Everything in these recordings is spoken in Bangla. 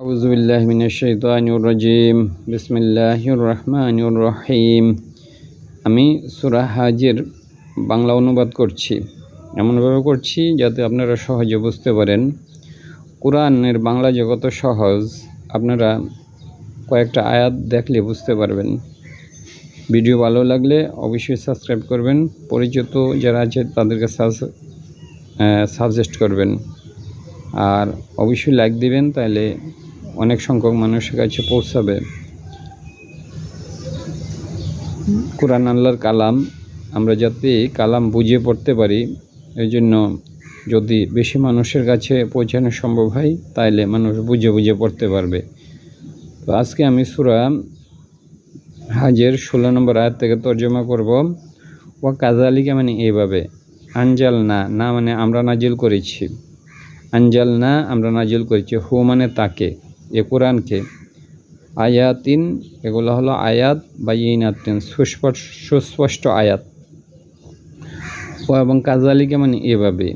আউযুবিল্লাহি মিনাশ শাইতানির রাজিম। বিসমিল্লাহির রহমানির রহিম। আমি সূরা হাজের বাংলা অনুবাদ করছি, এমনভাবে করছি যাতে আপনারা সহজে বুঝতে পারেন। কোরআনের বাংলা জগত সহজ, আপনারা কয়েকটা আয়াত দেখলে বুঝতে পারবেন। ভিডিও ভালো লাগলে অবশ্যই সাবস্ক্রাইব করবেন, পরিচিত যারা আছে তাদেরকে সাজেস্ট করবেন, আর অবশ্যই লাইক দিবেন, তাহলে অনেক সংখ্যক মানুষের কাছে পৌঁছাবে। কোরআন আল্লাহর কালাম, আমরা যাতে কালাম বুঝে পড়তে পারি, এই জন্য যদি বেশি মানুষের কাছে পৌঁছানো সম্ভব হয় তাহলে মানুষ বুঝে বুঝে পড়তে পারবে। তো আজকে আমি সূরা হাজের 16 নম্বর আয়াত থেকে তর্জমা করব। ওয়া কাযালিকা মানে এইভাবে, আনজাল না মানে আমরা নাজিল করেছি, আনজাল না আমরা নাজিল করেছি, হু মানে তাকে, এ কোরআনকে, আয়াতিন এগুলো হলো আয়াত, বাইয়িনাতিন সুস্পষ্ট আয়াত। ও এবং কাযালিকা মানে এভাবে,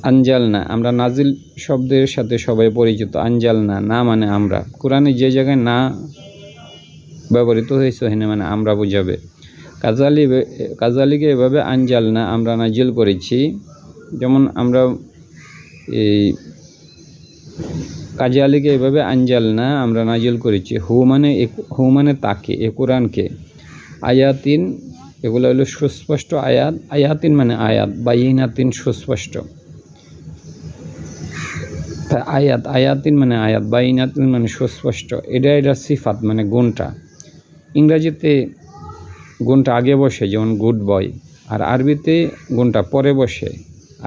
আনজাল না আমরা নাজিল শব্দের সাথে সবাই পরিচিত। আনজাল না মানে আমরা, কোরআনে যে জায়গায় না ব্যবহৃত হয়েছে এখানে মানে আমরা বোঝাবে। কাযালিকা এভাবে, আনজাল না আমরা নাজিল করেছি। যেমন আমরা এই কাযালিকা এভাবে, আনজাল না আমরা নাজিল করেছি, হু মানে তাকে, এ কোরআনকে, আয়াতিন এগুলো হলো সুস্পষ্ট আয়াত, আয়াতিন মানে আয়াত, বাইয়িনাতিন সুস্পষ্ট, আয়াতিন মানে আয়াত, বাইয়িনাতিন মানে সুস্পষ্ট। এটা সিফাত মানে গুণটা। ইংরাজিতে গুণটা আগে বসে, যেমন গুড বয়, আর আরবিতে গুণটা পরে বসে।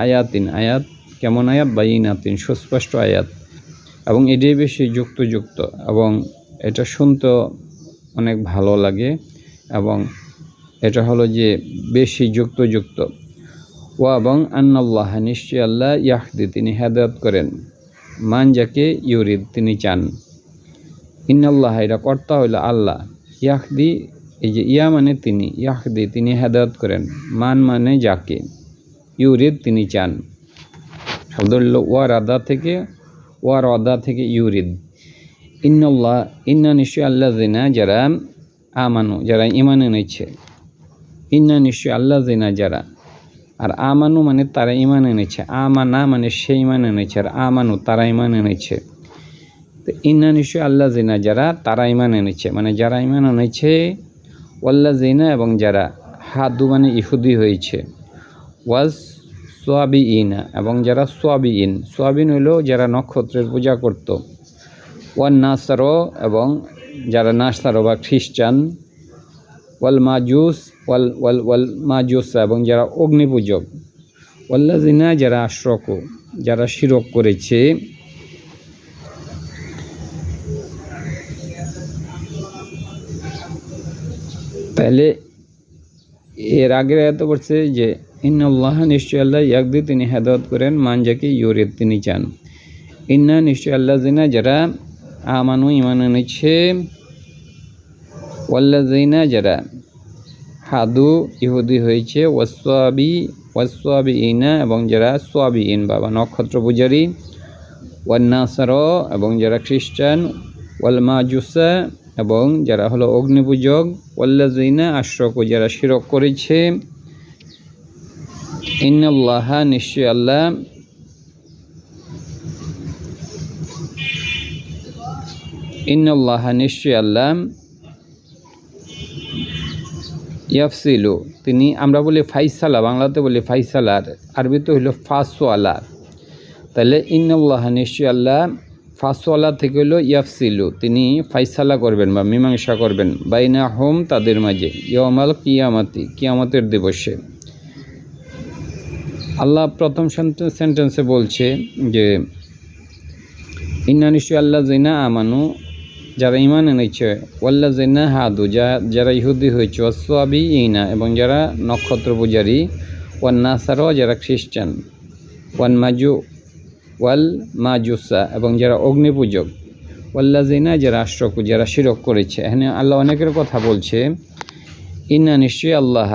আয়াতিন আয়াত, কেমন আয়াত? বাইয়িনাতিন সুস্পষ্ট আয়াত, এবং এটাই বেশি যুক্ত এবং এটা শুনতে অনেক ভালো লাগে, এবং এটা হলো যে বেশি যুক্ত। ও এবং আন্নাল্লাহ নিশ্চয় আল্লাহ, ইয়াহদি তিনি হেদায়েত করেন, মান যাকে ইউরিদ তিনি চান। ইন্নাল্লাহ এটা কর্তা হইল আল্লাহ, ইয়াহদি এই যে ইয়া মানে তিনি, ইয়াহদি তিনি হেদায়েত করেন, মান মানে যাকে, ইউরিদ তিনি চান। শব্দ হল ওয়ারাদা থেকে ইউরিদ। ইন্নাল্লাহ ইন্না নিশ্চয় আল্লাহ জিনা যারা আমানু যারা ঈমান এনেছে, ইন্না নিশ্চয় আল্লাহ জিনা যারা, আর আমানু মানে তারা ঈমান এনেছে, আমানা মানে সে ঈমান এনেছে, আর আমানু তারা ঈমান এনেছে। তো ইন্না নিশ্চয় আল্লাহ জিনা যারা তারা ঈমান এনেছে মানে যারা ঈমান এনেছে, ওয়াল্লাহ জিনা এবং যারা, হাদু মানে ইহুদি হয়েছে, ওয়াজ সোয়াবিইনা এবং যারা সোয়াবিন হলো যারা নক্ষত্রের পূজা করত, ওয়ান নাসারো এবং যারা নাসারো বা খ্রিস্টান, ওয়াল মাজুস এবং যারা অগ্নিপূজক, ওয়াল্লাযিনা যারা আশরাকু যারা শিরক করেছে। তাহলে এর আগের আয়াত বলছে যে ইন্নাল্লাহ নিশ্চয় আল্লাহ, ইয়াহদি তিনি হেদায়েত করেন, মান যাকে ইউরিদ তিনি চান। ইন্না নিশ্চয় আল্লাযিনা যারা আমানু ঈমান এনেছে, ওয়াল্লাযিনা যারা হাদু ইহুদি হয়েছে, ওয়াসসাবিইনা এবং যারা সোয়াবিইন বাবা নক্ষত্র পূজারী, ওয়ান নাসারা এবং যারা খ্রিস্টান, ওয়াল মাজুসা এবং যারা হলো অগ্নিপূজক, ওয়াল্লাযিনা আশরাকু যারা শিরক করেছে। ইন্নাল্লাহ নিশ্চয় আল্লাহ, ইন্নাল্লাহ নিশ্চয় আল্লাহ, ইয়াফসিলু তিনি, আমরা বলি ফাইসালা, বাংলাতে বলি ফাইসালার, আরবিতে হইল ফাসওয়ালা। তাহলে ইন্নাল্লাহ নিশ্চয় আল্লাহ, ফাসওয়ালা থেকে হইল ইয়াফসিলু তিনি ফাইসালা করবেন বা মীমাংসা করবেন, বাইনা হোম তাদের মাঝে, ইয়াউমাল কিয়ামাতি কিয়ামতের দিবসে। আল্লাহ প্রথম সেন্টেন্সে বলছে যে ইন্না নিশ্চয় আল্লাহ জিনা আমানু যারা ঈমান এনেছে, ওয়াল্লাযিনা হাদু যারা ইহুদি হয়েছে, ওয়াসসাবিইনা এবং যারা নক্ষত্র পূজারী, ওয়ান নাসারা যারা খ্রিস্টান, ওয়াল মাজুসা এবং যারা অগ্নিপূজক, ওয়াল্লাযিনা যারা আশরাকু যারা শিরক করেছে। এখানে আল্লাহ অনেকের কথা বলছে। ইন্না নিশ্চয় আল্লাহ,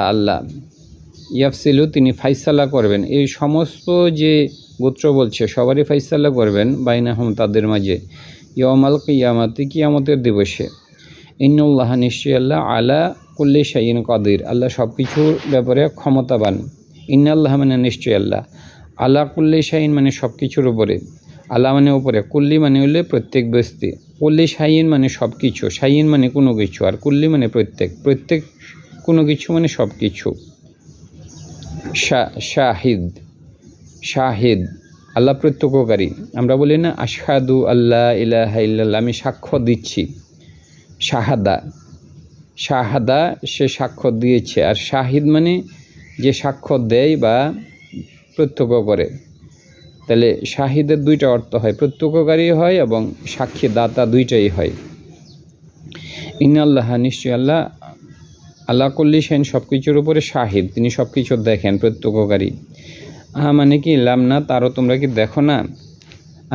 ইয়াফসিলু তিনি ফাইসালা করবেন, এই সমস্ত যে গোত্র বলছে সবারই ফাইসালা করবেন বাইনাহুম তাদের মাঝে ইয়াউমাল কিয়ামাতি কিয়ামতের দিবসে। ইন্নাল্লাহা নিশ্চয়ই আল্লাহ আলা কুল্লি শাইইন কাদির আল্লাহ সব কিছুর ব্যাপারে ক্ষমতাবান। ইন্নাল্লাহ মানে নিশ্চয়ই আল্লাহ, আলা কুল্লি শাইইন মানে সব কিছুর উপরে, আলা মানে উপরে, কুল্লি মানে হলে প্রত্যেক বস্তি, কুল্লি শাইইন মানে সব কিছু, শাইইন মানে কোনো কিছু, আর কুল্লি মানে প্রত্যেক, প্রত্যেক কোনো কিছু মানে সব কিছু। শাহিদ, শাহিদ আল্লাহ প্রত্যক্ষকারী। আমরা বলি না আশহাদু আল্লাহ ইলাহা ইল্লাল্লাহ, আমি সাক্ষ্য দিচ্ছি। শাহাদা, শাহাদা সে সাক্ষ্য দিয়েছে, আর শাহিদ মানে যে সাক্ষ্য দেয় বা প্রত্যক্ষ করে। তাহলে শাহিদের দুইটা অর্থ হয়, প্রত্যক্ষকারী হয় এবং সাক্ষী দাতা দুইটাই হয়। ইন্নাল্লাহ নিশ্চয় আল্লাহ আল্লাহ কুল্লি শাইইন সব কিছুর উপরে শাহিদ, তিনি সব কিছু দেখেন, প্রত্যক্ষকারী। মানে কি লাম না তারও তোমরা কি দেখো না,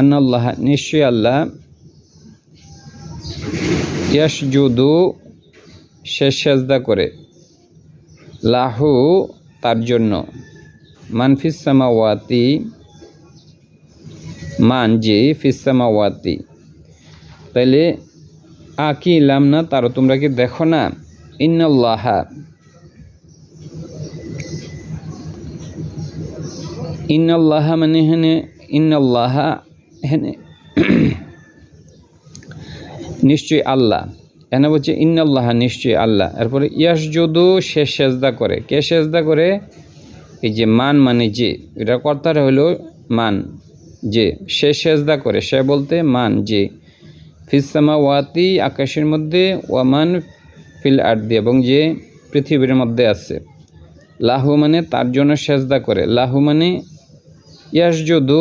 আন্নাল্লাহ নিশ্চয় আল্লাহ ইয়াসজুদু সে সেজদা করে, লাহু তার জন্য, মানফিস সামাওয়াতি মান যে ফিস সামাওয়াতি। তাইলে কি লাম না তারও তোমরা কি দেখো না, ইন্নাল্লাহা ইন্নাল্লাহা মানে হেনে ইন্নাল্লাহা হেনে নিশ্চয়ই আল্লাহ, এখানে বলছে ইন্নাল্লাহা নিশ্চয়ই আল্লাহ। এরপরে ইয়াসজুদু সে সেজদা করে, কে সেজদা করে, এই যে মান মানে যে, এটা কর্তার হলো মান যে, সে সেজদা করে, সে বলতে মান যে, ফিস সামাওয়াতি আকাশের মধ্যে, ওয়ামান ফিল আরদি এবং যে পৃথিবীর মধ্যে আছে, লাহু মানে তার জন্য সেজদা করে, লাহু মানে ইয়াসজুদু,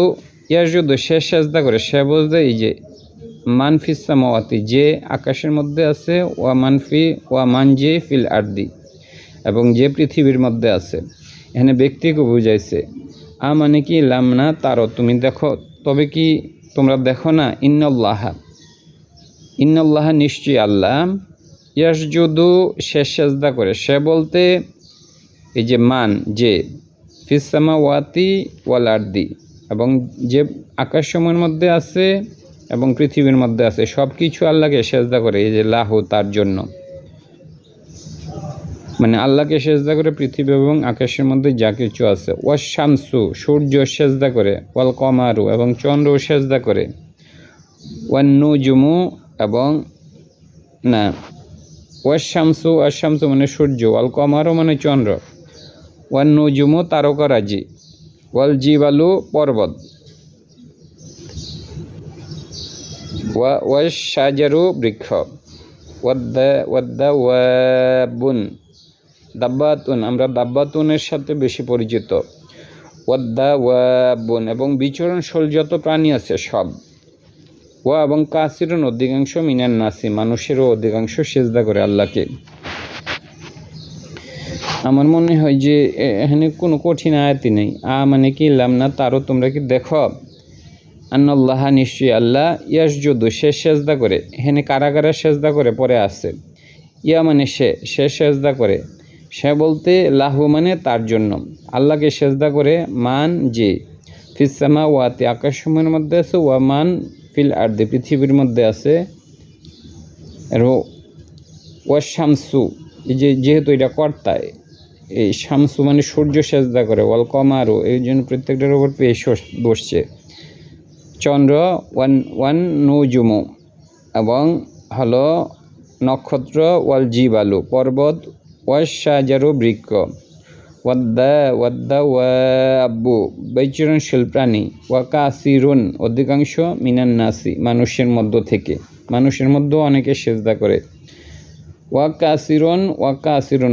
ইয়াসজুদু সে সেজদা করে, সে বলতে এই যে মান ফিস সামাওয়াতি যে আকাশের মধ্যে আছে, ওয়ামান যে ফিল আরদি এবং যে পৃথিবীর মধ্যে আছে। এখানে ব্যক্তিকে বুঝাইছে। মানে কি লাম না তারও তুমি দেখো, তবে কি তোমরা দেখো না, ইন্নাল্লাহা ইন্নাল্লাহা নিশ্চয়ই আল্লাহ, ইয়াসজুদু সে সেজদা করে, সে বলতে এই যে মান যে ফিস সামাওয়াতি ওয়াল আরদি এবং যে আকাশসমূহের মধ্যে আছে এবং পৃথিবীর মধ্যে আছে, সব কিছু আল্লাহকে সেজদা করে। এই যে লাহু তার জন্য, মানে আল্লাহকে সেজদা করে পৃথিবী এবং আকাশের মধ্যে যা কিছু আছে। ওয়াস শামসু সূর্য সেজদা করে, ওয়াল কমারু এবং চন্দ্র সেজদা করে, ওয়ান নুজুমু এবং না ওয়াস শামসু মানে সূর্য, ওয়াল কমারু মানে চন্দ্র, ওয়ান নুজুমু তারকারাজি, ওয়াল জিবালু পর্বত, ওয়াস শাজারু বৃক্ষ, ওয়াদ্দাওয়াবুন দাব্বাতুন আমরা দাব্বাতুনের সাথে বেশি পরিচিত, ওয়াদ্দাওয়াবুন এবং বিচরণশীল যত প্রাণী আছে সব, ওয়া এবং কাসিরুন অধিকাংশ, মিনান নাসি মানুষেরও অধিকাংশ সেজদা করে আল্লাহকে। আমার মনে হয় যে এখানে কোনো কঠিন আয়াতি নেই। মানে কি লাম না তারও তোমরা কি দেখো, আন্নাল্লাহা নিশ্চয়ই আল্লাহ, ইয়াসজুদু সে সেজদা করে, এখানে কারা কারা সেজদা করে পরে আছে, ইয়া মানে সে সেজদা করে, সে বলতে লাহু মানে তার জন্য, আল্লাহকে সেজদা করে, মান যে ফিস সামাওয়াতি আকাশসমূহের মধ্যে আছে, ওয়া মান ফিল আরদি পৃথিবীর মধ্যে আছে, ওয়া শামসু এই যে যেহেতু এটা কর্তায়, এই শামসু মানে সূর্য সেজদা করে, ওয়াল কমারু এই জন্য প্রত্যেকটার উপর পেয়ে বসছে, চন্দ্র, ওয়ান নুজুমু এবং হলো নক্ষত্র, ওয়াল জিবালু পর্বত, ওয়াস শাজারু বৃক্ষ, ওয়াদ্দাওয়াবু বিচরণশীল প্রাণী, ওয়া কাসিরুন অধিকাংশ, মিনান নাসি মানুষের মধ্য থেকে, মানুষের মধ্যেও অনেকে সেজদা করে, ওয়া কাসিরুন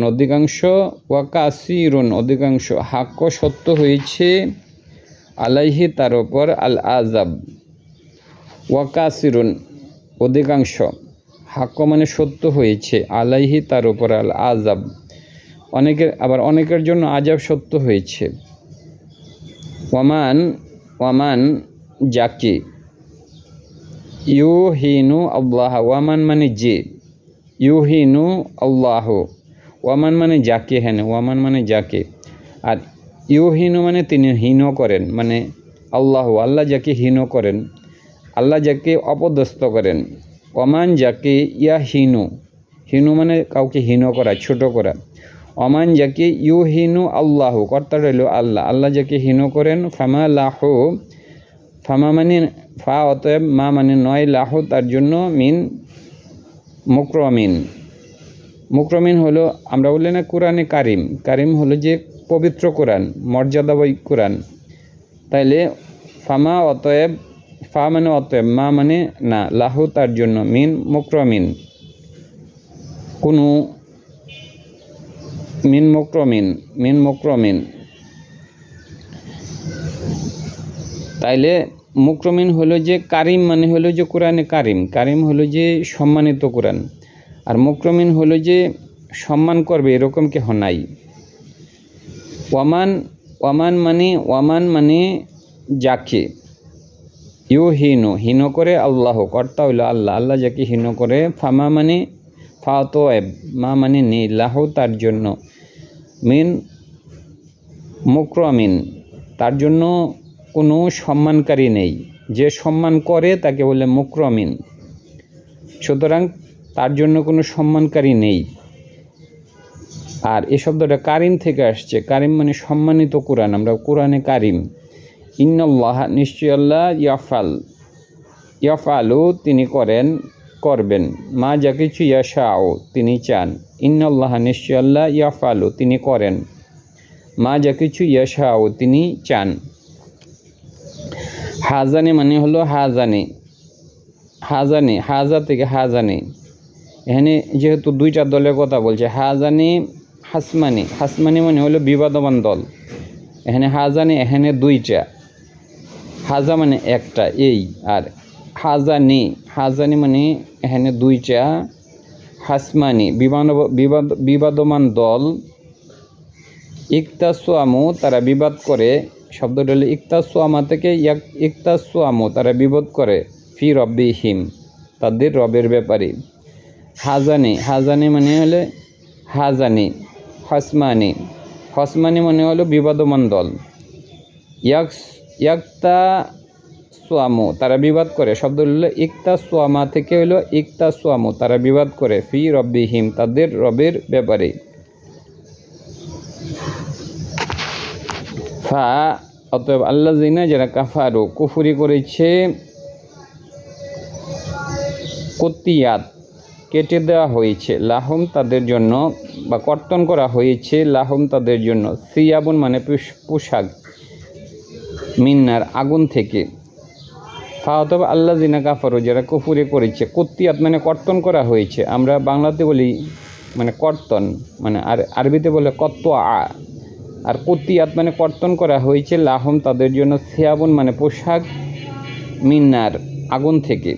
অধিকাংশ, হাক্য সত্য হয়েছে, আলাইহি তার ওপর, আল আজাব ওয়া কাসিরুন অধিকাংশ, হাক্য মানে সত্য হয়েছে, আলাইহি তার ওপর, আল আজাব অনেকের জন্য আজাব সত্য হয়েছে। ওয়ামান যাকে, ইউহিনু আল্লাহ, ওয়ামান মানে যে, ইউহিনু আল্লাহ, ওয়ামান মানে যাকে, হ্যাঁ ওয়ামান মানে যাকে, আর ইউহিনু মানে তিনি হীন করেন, মানে আল্লাহু আল্লাহ যাকে হীন করেন, আল্লাহ যাকে অপদস্থ করেন, অমান যাকে হিনু, হিনু মানে কাউকে হীন করা, ছোট করা, অমান যাকে হিনু আল্লাহু, কর্তা রইল আল্লাহ, আল্লাহ যাকে হীন করেন, ফামা লাহু, ফামা মানে ফা অতএব, মা মানে নয়, লাহু তার জন্য, মিন মুকরমিন, মুকরমিন হলো আমরা বলি না কোরআনে কারিম, কারিম হলো যে পবিত্র কোরআন, মর্যাদাবই কোরআন, তাইলে ফামা অতএব, ফা মানে অতএব, মা মানে না, লাহু তার জন্য, মিন মুকরমিন কোনো, মিন মুকরমিন, মিন মুকরমিন, তাইলে মুকরমিন হলো যে কারিম মানে হলো যে কোরআনে কারিম, কারিম হলো যে সম্মানিত কোরআন, আর মুকরমিন হলো যে সম্মান করবে এরকম কেহ নাই। ওয়ামান, ওয়ামান মানে যাকে, হিনু হীন করে, আল্লাহ কর্তা হইল আল্লাহ, আল্লাহ যাকে হীন করে, ফামা মানে ফাতোয়েব, মা মানে নেই, লাহু তার জন্য, মিন মুকরমিন তার জন্য কোনো সম্মানকারী নেই, যে সম্মান করে তাকে বলে মুকরমিন, সুতরাং তার জন্য কোনো সম্মানকারী নেই। আর এই শব্দটা কারিম থেকে আসছে, কারিম মানে সম্মানিত কোরআন, আমরা কোরআনে কারিম। ইন্নাল্লাহ নিশ্চয় আল্লাহ, ইয়াফালু তিনি করেন, করবেন, মা যা কিছু ইয়াশাও তিনি চান, ইন্নাল্লাহ নিশ্চয় আল্লাহ, ইয়াফালু তিনি করেন, মা যা কিছু ইয়াশাও তিনি চান। হাজানি মানে হলো হাজানি, হাজানি হাজা থেকে হাজানি, এখানে যেহেতু দুইটা দলের কথা বলছে, হাজানি হাসমানি, হাসমানি মানে হলো বিবাদমান দল, এখানে হাজানি, এখানে দুইটা, হাজা মানে একটা এই, আর হাজানি, হাজানি মানে এখানে দুইটা, হাসমানি বিবাদমান দল, ইকতাসুয়ামু তারা বিবাদ করে, শব্দটা হলো ইকতাসুয়ামা থেকে, ইকতাসুয়ামু তারা বিবাদ করে, ফি রব্বিহিম তাদের রবের ব্যাপারে। হাজানি, হাজানি মানে হলে হাজানি, হসমানি, হসমানি মানে হলো বিবাদমান দল, ইয়াকতাসুয়ামু তারা বিবাদ করে, শব্দ হলো ইকতাসুয়ামা থেকে হলো ইকতাসুয়ামু তারা বিবাদ করে, ফি রব্বিহিম তাদের রবের ব্যাপারে। ফা অতএব আল্লাযিনা যারা কাফারু কুফরি করেছে, কুত্তিয়াত কেটে দেওয়া হয়েছে, লাহুম তাদের জন্য, বা কর্তন করা হয়েছে, লাহুম তাদের জন্য, সিয়াবুন মানে পোশাক, মিন্নার আগুন থেকে। ফা অতএব আল্লাযিনা কাফারু যারা কুফরি করেছে, কুত্তিয়াত মানে কর্তন করা হয়েছে, আমরা বাংলাতে বলি মানে কর্তন, মানে আর আরবিতে বলে কত্তআ, আর কুত্তিয়াত মানে কর্তন করা হয়েছে, লাহুম তাদের জন্য, সিয়াবুন মানে পোশাক, মিন্নার আগুন থেকে,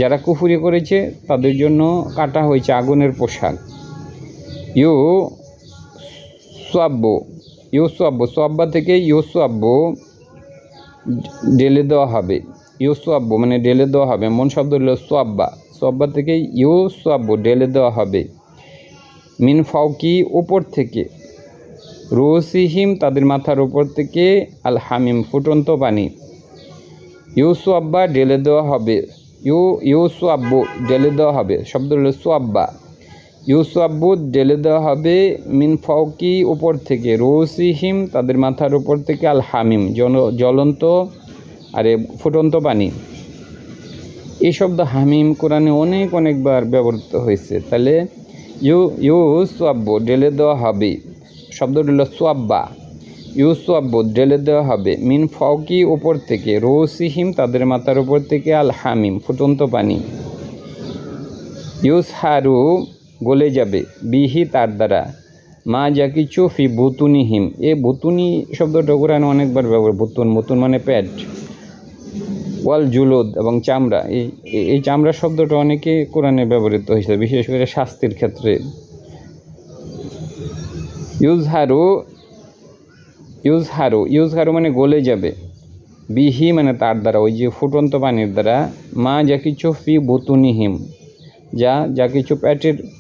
যারা কুফরি করেছে তাদের জন্য কাটা হয়েছে আগুনের পোশাক। ইউ সোয়াব্বু, সোয়াব্বা থেকে ইউসুয়াব্বু ঢেলে দেওয়া হবে, ইউসুয়াব্বু মানে ঢেলে দেওয়া হবে, মন শব্দ হলো সোয়াব্বা, সোয়াব্বা থেকে ইউসুয়াব্বু ঢেলে দেওয়া হবে, মিন ফাওকি উপর থেকে, রুসিহিম তাদের মাথার উপর থেকে, আল হামিম ফুটন্ত পানি, ইউসুয়াব্বা ঢেলে দেওয়া হবে, ইউসুয়াব্বু ঢেলে দেওয়া হবে, শব্দ হলো সোয়াব্বা, ইউসুয়াব্বু ঢেলে দেওয়া হবে, মিন ফাওকি উপর থেকে, রুসিহিম তাদের মাথার উপর থেকে, আল হামিম জ্বলন্ত আরে ফুটন্ত পানি। এই শব্দ হামিম কোরআনে অনেকবার ব্যবহৃত হয়েছে, তাহলে ইউসুয়াব্বু ঢেলে দেওয়া হবে, শব্দটি হলো সোয়াব্বা, ইউসুয়াব্বু ঢেলে দেওয়া হবে, মিন ফাওকি উপর থেকে, রুসিহিম তাদের মাথার উপর থেকে, আল হামিম ফুটন্ত পানি, ইউসহারু গলে যাবে, বিহি তার দ্বারা, মা যা কিছু, ফি বুতুনিহিম, এ বুতুনি শব্দটা কোরআনে অনেকবার ব্যবহার, বুতুন মানে পেট, ওয়াল জুলুদ এবং চামড়া, এই চামড়া শব্দটা অনেকে কোরআনে ব্যবহৃত হয়েছে, বিশেষ করে শাস্তির ক্ষেত্রে। ইউজহারু মানে গলে যাবে, বিহি মানে তার দ্বারা, ওই যে ফুটন্ত পানির দ্বারা, মা যা কিছু, ফি বুতুনিহিম যা কিছু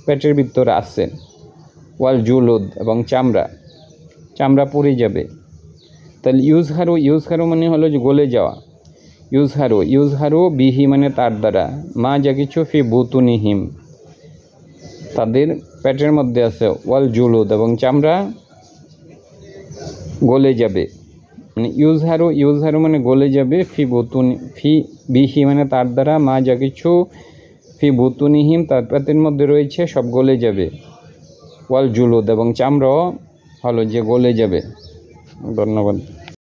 পেটের ভিতরে আছে, ওয়াল জুলুদ এবং চামড়া পুড়ে যাবে, তাহলে ইউজহারু মানে হলো যে গলে যাওয়া। ইউজহারু বিহি মানে তার দ্বারা, মা যা কিছু, ফি বুতুনিহিম তাদের পেটের মধ্যে আছে, ওয়াল জুলুদ এবং চামড়া গলে যাবে। মানে ইউজহারু মানে গলে যাবে, ফি বিহি মানে তার দ্বারা, মা যা কিছু, ফি বুতুনিহিম তার পেটের মধ্যে রয়েছে সব গলে যাবে, ওয়াল জুলুদ এবং চামড়াও হলো যে গলে যাবে। ধন্যবাদ।